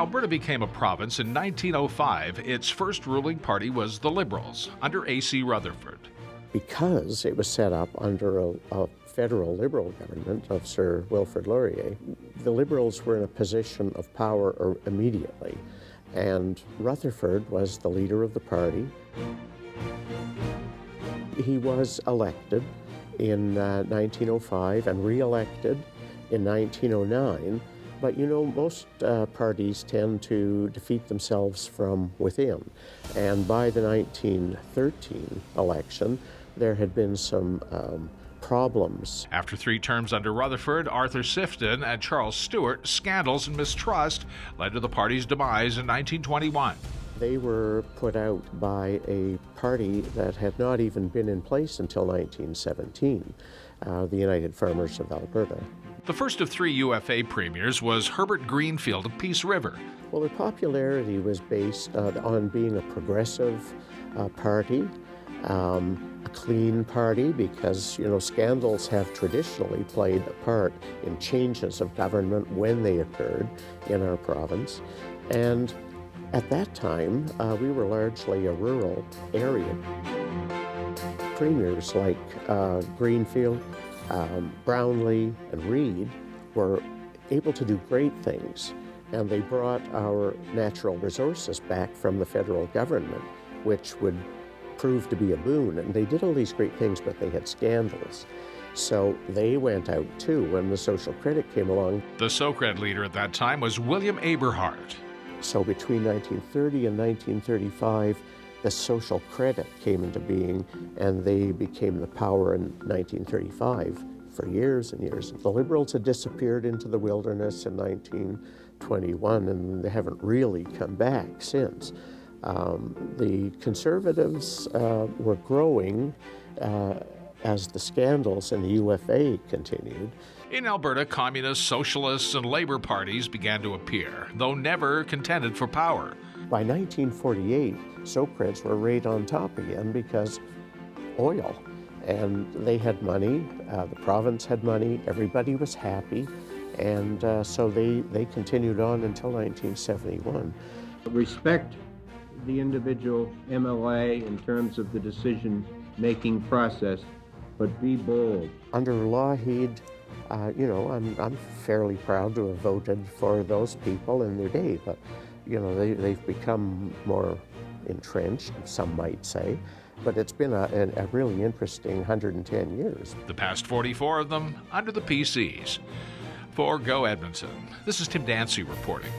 Alberta became a province in 1905, its first ruling party was the Liberals, under A.C. Rutherford. Because it was set up under a federal Liberal government of Sir Wilfrid Laurier, the Liberals were in a position of power immediately, and Rutherford was the leader of the party. He was elected in 1905 and re-elected in 1909. But you know, most parties tend to defeat themselves from within. And by the 1913 election, there had been some problems. After 3 terms under Rutherford, Arthur Sifton and Charles Stewart, scandals and mistrust led to the party's demise in 1921. They were put out by a party that had not even been in place until 1917, the United Farmers of Alberta. The first of 3 UFA premiers was Herbert Greenfield of Peace River. Well, their popularity was based on being a progressive party, a clean party, because, you know, scandals have traditionally played a part in changes of government when they occurred in our province. And at that time, we were largely a rural area. Premiers like Greenfield, Brownlee, and Reed were able to do great things, and they brought our natural resources back from the federal government, which would prove to be a boon. And they did all these great things, but they had scandals. So they went out too when the Social Credit came along. The SOCRED leader at that time was William Aberhart. So between 1930 and 1935, the Social Credit came into being, and they became the power in 1935 for years and years. The Liberals had disappeared into the wilderness in 1921, and they haven't really come back since. The Conservatives were growing as the scandals in the UFA continued. In Alberta, communists, socialists, and labor parties began to appear, though never contended for power. By 1948, SOCREDs were right on top again because oil, and they had money, the province had money, everybody was happy, and so they continued on until 1971. Respect the individual MLA in terms of the decision-making process, but be bold. Under Lougheed, you know, I'm fairly proud to have voted for those people in their day, but you know, they've become more entrenched, some might say, but it's been a really interesting 110 years. The past 44 of them under the PCs. For Go Edmonton, this is Tim Dancy reporting.